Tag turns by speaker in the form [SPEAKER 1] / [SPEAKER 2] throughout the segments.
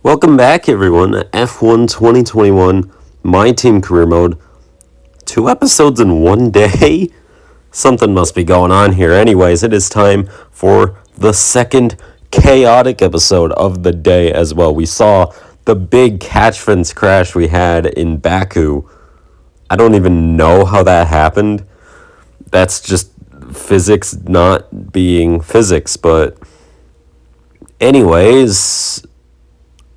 [SPEAKER 1] Welcome back, everyone, to F1 2021, My Team Career Mode. 2 episodes in one day? Something must be going on here. Anyways, it is time for the second chaotic episode of the day as well. We saw the big catch fence crash we had in Baku. I don't even know how that happened. That's just physics not being physics, but anyways,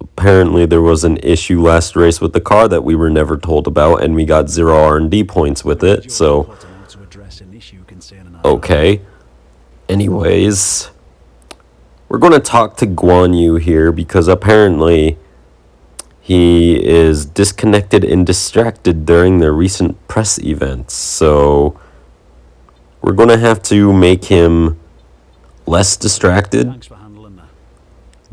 [SPEAKER 1] apparently there was an issue last race with the car that we were never told about, and we got 0 R&D points with it, so okay. Anyways, we're going to talk to Guan Yu here because apparently he is disconnected and distracted during the recent press events, so we're going to have to make him less distracted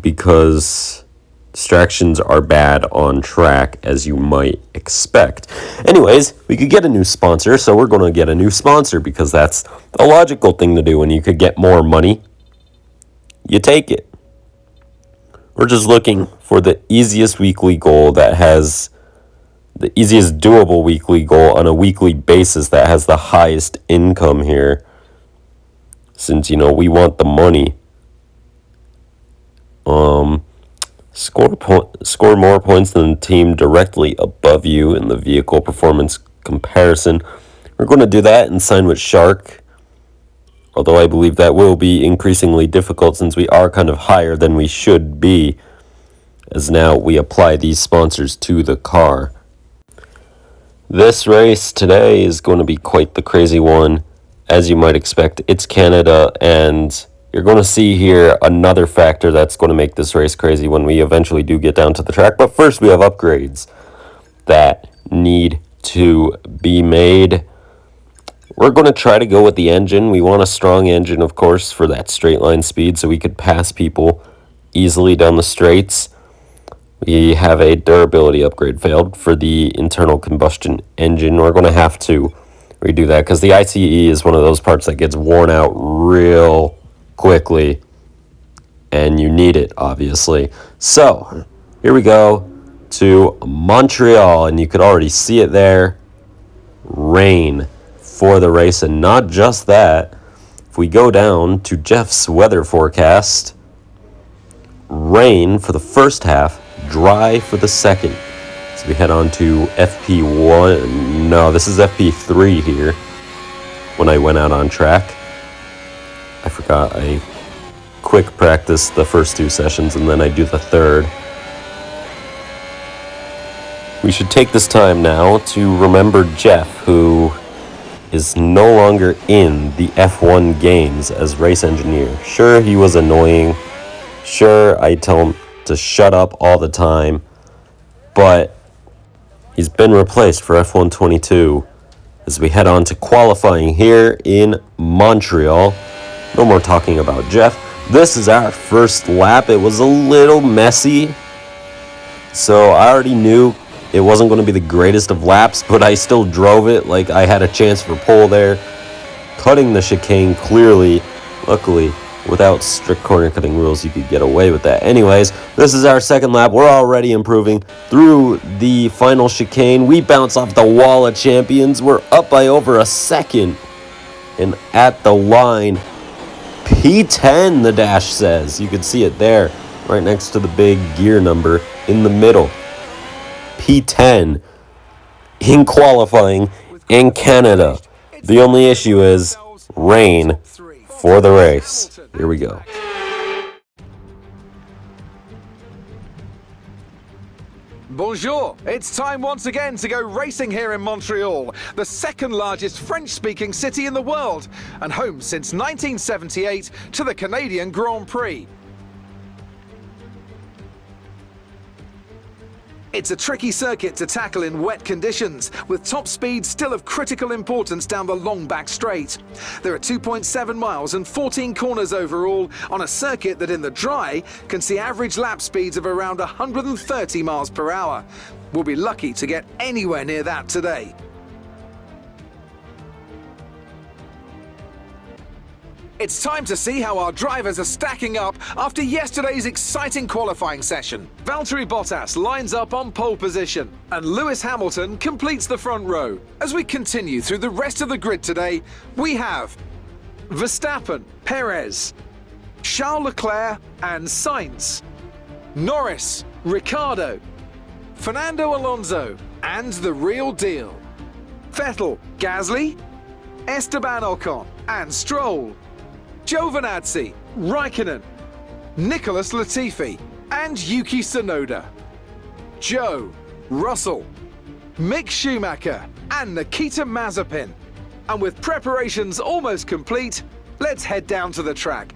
[SPEAKER 1] because distractions are bad on track, as you might expect. Anyways, we could get a new sponsor, so we're going to get a new sponsor because that's a logical thing to do. When you could get more money, you take it. We're just looking for the easiest weekly goal that has the easiest doable weekly goal on a weekly basis that has the highest income here, since, you know, we want the money. Score more points than the team directly above you in the vehicle performance comparison. We're going to do that and sign with Shark, although I believe that will be increasingly difficult since we are kind of higher than we should be, as now we apply these sponsors to the car. This race today is going to be quite the crazy one, as you might expect. It's Canada, and you're going to see here another factor that's going to make this race crazy when we eventually do get down to the track. But first, we have upgrades that need to be made. We're going to try to go with the engine. We want a strong engine, of course, for that straight line speed so we could pass people easily down the straights. We have a durability upgrade failed for the internal combustion engine. We're going to have to redo that because the ICE is one of those parts that gets worn out real quickly, and you need it, obviously. So here we go to Montreal, and you could already see it there. Rain for the race, and not just that. If we go down to Jeff's weather forecast, rain for the first half, dry for the second. So we head on to FP1. No, this is FP3 here. When I went out on track, I forgot I quick practice the first 2 sessions and then I do the third. We should take this time now to remember Jeff, who is no longer in the F1 games as race engineer. Sure, he was annoying. Sure, I tell him to shut up all the time. But he's been replaced for F1 22 as we head on to qualifying here in Montreal. No more talking about Jeff. This is our first lap. It was a little messy, so I already knew it wasn't going to be the greatest of laps, but I still drove it like I had a chance for pole there. Cutting the chicane clearly, luckily, without strict corner cutting rules, you could get away with that. Anyways, this is our second lap. We're already improving through the final chicane. We bounce off the wall of champions. We're up by over a second, and at the line, P10, the dash says. You can see it there, right next to the big gear number in the middle. P10 in qualifying in Canada. The only issue is rain for the race. Here we go.
[SPEAKER 2] Bonjour! It's time once again to go racing here in Montreal, the second largest French-speaking city in the world, and home since 1978 to the Canadian Grand Prix. It's a tricky circuit to tackle in wet conditions, with top speed still of critical importance down the long back straight. There are 2.7 miles and 14 corners overall on a circuit that in the dry can see average lap speeds of around 130 miles per hour. We'll be lucky to get anywhere near that today. It's time to see how our drivers are stacking up after yesterday's exciting qualifying session. Valtteri Bottas lines up on pole position, and Lewis Hamilton completes the front row. As we continue through the rest of the grid today, we have Verstappen, Perez, Charles Leclerc and Sainz, Norris, Ricciardo, Fernando Alonso and the real deal, Vettel, Gasly, Esteban Ocon and Stroll, Giovinazzi, Raikkonen, Nicholas Latifi and Yuki Tsunoda, Joe, Russell, Mick Schumacher and Nikita Mazepin. And with preparations almost complete, let's head down to the track.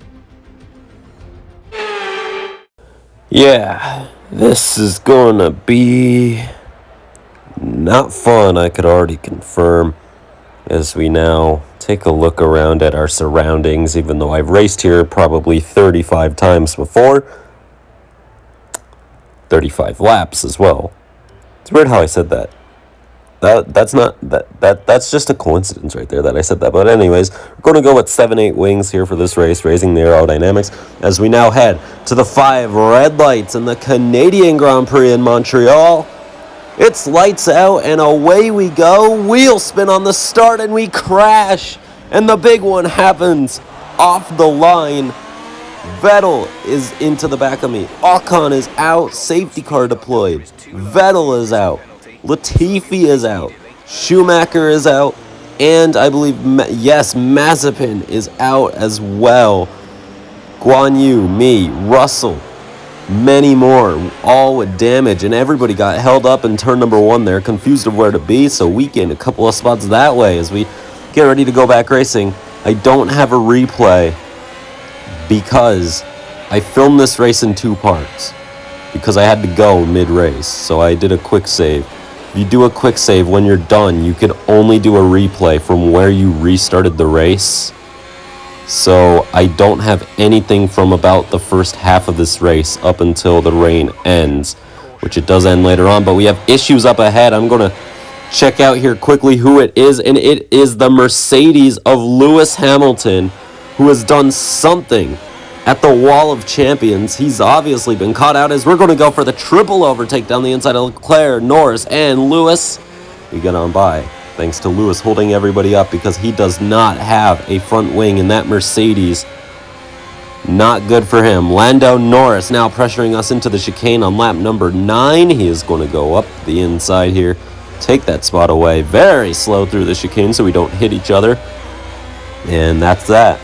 [SPEAKER 1] Yeah, this is gonna be not fun, I could already confirm, as we now take a look around at our surroundings, even though I've raced here probably 35 times before. 35 laps as well. It's weird how I said that. That's just a coincidence right there that I said that. But anyways, we're going to go with 7-8 wings here for this race, raising the aerodynamics as we now head to the 5 red lights in the Canadian Grand Prix in Montreal. It's lights out and away we go. Wheel spin on the start and we crash. And the big one happens off the line. Vettel is into the back of me. Ocon is out. Safety car deployed. Vettel is out. Latifi is out, Schumacher is out, and I believe, Mazepin is out as well. Guan Yu, me, Russell, many more, all with damage, and everybody got held up in turn number 1 there, confused of where to be, so we gained a couple of spots that way as we get ready to go back racing. I don't have a replay because I filmed this race in 2 parts because I had to go mid-race, so I did a quick save. If you do a quick save, when you're done, you can only do a replay from where you restarted the race. So I don't have anything from about the first half of this race up until the rain ends, which it does end later on, but we have issues up ahead. I'm going to check out here quickly who it is, and it is the Mercedes of Lewis Hamilton, who has done something at the Wall of Champions. He's obviously been caught out as we're going to go for the triple overtake down the inside of Leclerc, Norris, and Lewis. We get on by, thanks to Lewis holding everybody up because he does not have a front wing in that Mercedes. Not good for him. Lando Norris now pressuring us into the chicane on lap number 9. He is going to go up the inside here, take that spot away. Very slow through the chicane so we don't hit each other. And that's that.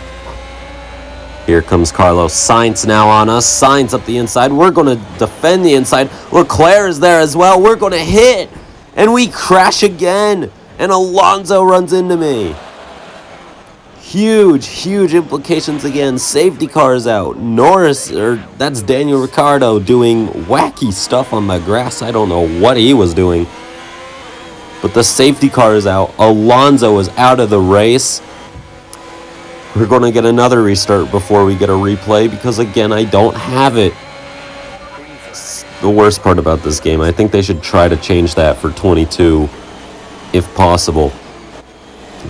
[SPEAKER 1] Here comes Carlos Sainz now on us. Sainz up the inside. We're going to defend the inside. Leclerc is there as well. We're going to hit. And we crash again. And Alonso runs into me. Huge implications again. Safety car is out. Norris, that's Daniel Ricciardo doing wacky stuff on the grass. I don't know what he was doing. But the safety car is out. Alonso is out of the race. We're going to get another restart before we get a replay because, again, I don't have it. It's the worst part about this game. I think they should try to change that for 22 if possible.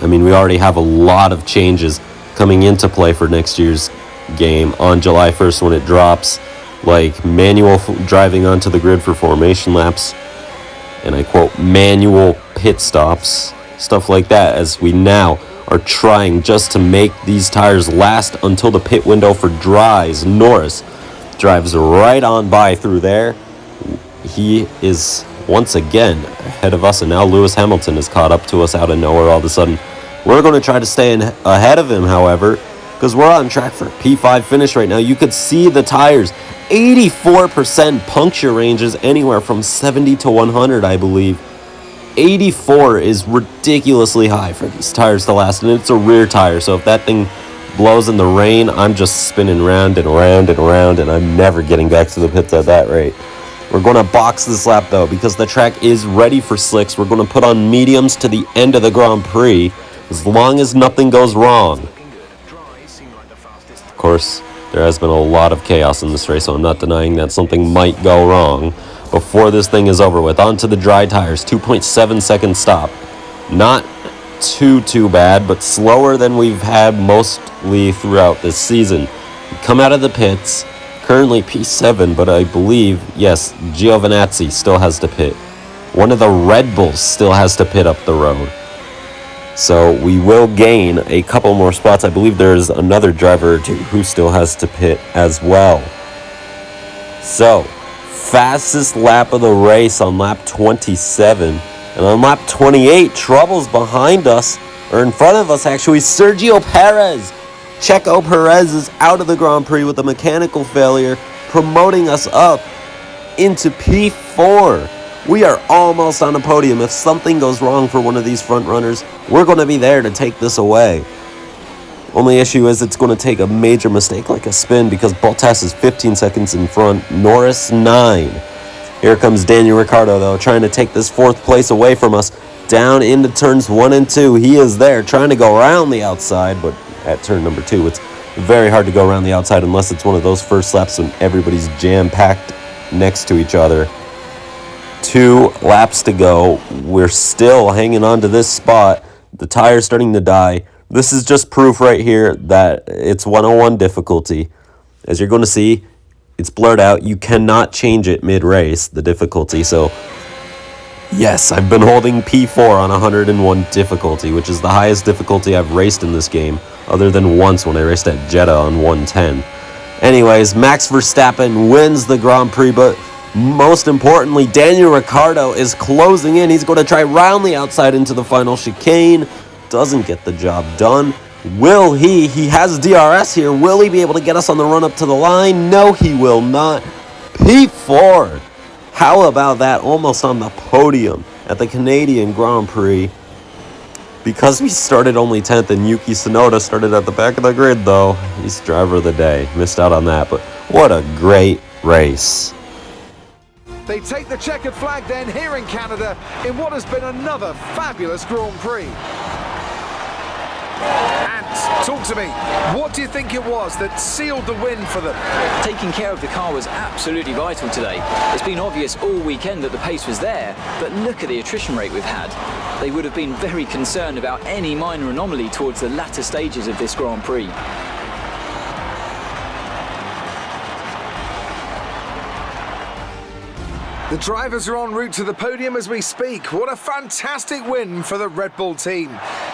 [SPEAKER 1] I mean, we already have a lot of changes coming into play for next year's game on July 1st when it drops, like manual driving onto the grid for formation laps, and I quote, manual pit stops, stuff like that, as we now are trying just to make these tires last until the pit window for dries. Norris drives right on by through there. He is once again ahead of us, and now Lewis Hamilton is caught up to us out of nowhere all of a sudden. We're going to try to stay ahead of him, however, because we're on track for a P5 finish right now. You could see the tires, 84% puncture ranges anywhere from 70 to 100, I believe. 84 is ridiculously high for these tires to last, and it's a rear tire, so if that thing blows in the rain, I'm just spinning round and round and round, and I'm never getting back to the pits at that rate. We're going to box this lap, though, because the track is ready for slicks. We're going to put on mediums to the end of the Grand Prix, as long as nothing goes wrong. Of course, there has been a lot of chaos in this race, so I'm not denying that something might go wrong before this thing is over with. Onto the dry tires, 2.7 second stop. Not too bad, but slower than we've had mostly throughout this season. We come out of the pits, currently P7, but I believe, yes, Giovinazzi still has to pit. One of the Red Bulls still has to pit up the road. So we will gain a couple more spots. I believe there's another driver or two who still has to pit as well. So, fastest lap of the race on lap 27. And on lap 28, troubles behind us, or in front of us actually, Sergio Perez. Checo Perez is out of the Grand Prix with a mechanical failure, promoting us up into P4. We are almost on a podium. If something goes wrong for one of these front runners, we're going to be there to take this away. Only issue is it's going to take a major mistake like a spin because Bottas is 15 seconds in front, Norris 9. Here comes Daniel Ricciardo, though, trying to take this 4th place away from us. Down into turns 1 and 2. He is there trying to go around the outside, but at turn number 2, it's very hard to go around the outside unless it's one of those first laps when everybody's jam-packed next to each other. 2 laps to go. We're still hanging on to this spot. The tire's starting to die. This is just proof right here that it's 101 difficulty. As you're going to see, it's blurred out. You cannot change it mid-race, the difficulty. So, yes, I've been holding P4 on 101 difficulty, which is the highest difficulty I've raced in this game, other than once when I raced at Jeddah on 110. Anyways, Max Verstappen wins the Grand Prix, but most importantly, Daniel Ricciardo is closing in. He's going to try round the outside into the final chicane. Doesn't get the job done. Will he? He has DRS here. Will he be able to get us on the run up to the line? No, he will not. P4. How about that? Almost on the podium at the Canadian Grand Prix. Because we started only 10th and Yuki Tsunoda started at the back of the grid, though. He's driver of the day. Missed out on that, but what a great race.
[SPEAKER 2] They take the checkered flag then here in Canada in what has been another fabulous Grand Prix. And talk to me, what do you think it was that sealed the win for them?
[SPEAKER 3] Taking care of the car was absolutely vital today. It's been obvious all weekend that the pace was there, but look at the attrition rate we've had. They would have been very concerned about any minor anomaly towards the latter stages of this Grand Prix.
[SPEAKER 2] The drivers are en route to the podium as we speak. What a fantastic win for the Red Bull team.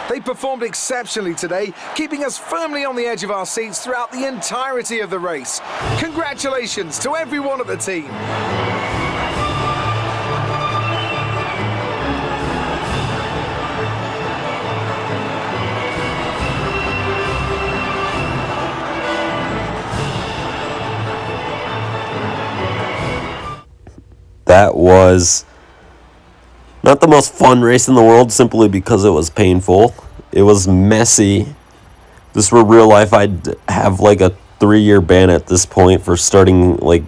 [SPEAKER 2] They performed exceptionally today, keeping us firmly on the edge of our seats throughout the entirety of the race. Congratulations to everyone at the team.
[SPEAKER 1] That was not the most fun race in the world simply because it was painful. It was messy. If this were real life, I'd have like a 3-year ban at this point for starting like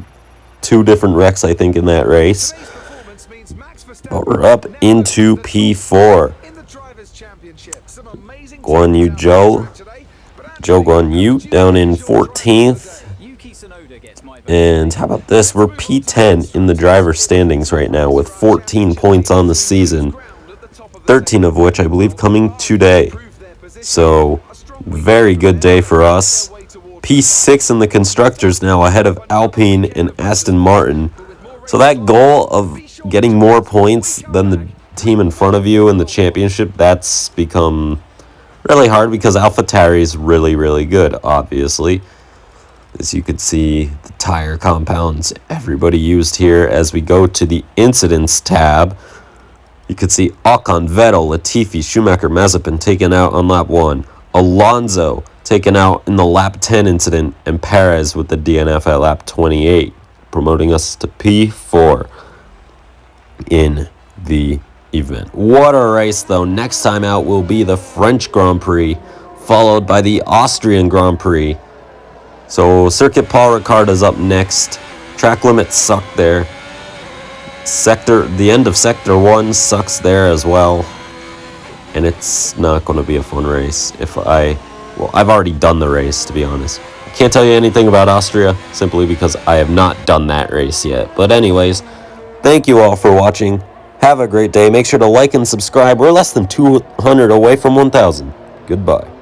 [SPEAKER 1] 2 different wrecks, I think, in that race. But we're up into P4. Guan Yu Zhou. Zhou Guan Yu down in 14th. And how about this? We're P10 in the driver's standings right now with 14 points on the season, 13 of which I believe coming today. So, very good day for us. P6 in the constructors now ahead of Alpine and Aston Martin. So that goal of getting more points than the team in front of you in the championship, that's become really hard because AlphaTauri is really, really good, obviously. As you can see, the tire compounds everybody used here. As we go to the incidents tab, you can see Ocon, Vettel, Latifi, Schumacher, Mazepin taken out on lap 1. Alonso taken out in the lap 10 incident, and Perez with the DNF at lap 28, promoting us to P4 in the event. What a race, though. Next time out will be the French Grand Prix, followed by the Austrian Grand Prix. So Circuit Paul Ricard is up next. Track limits suck there. The end of Sector 1 sucks there as well. And it's not going to be a fun race. I've already done the race, to be honest. I can't tell you anything about Austria, simply because I have not done that race yet. But anyways, thank you all for watching. Have a great day. Make sure to like and subscribe. We're less than 200 away from 1,000. Goodbye.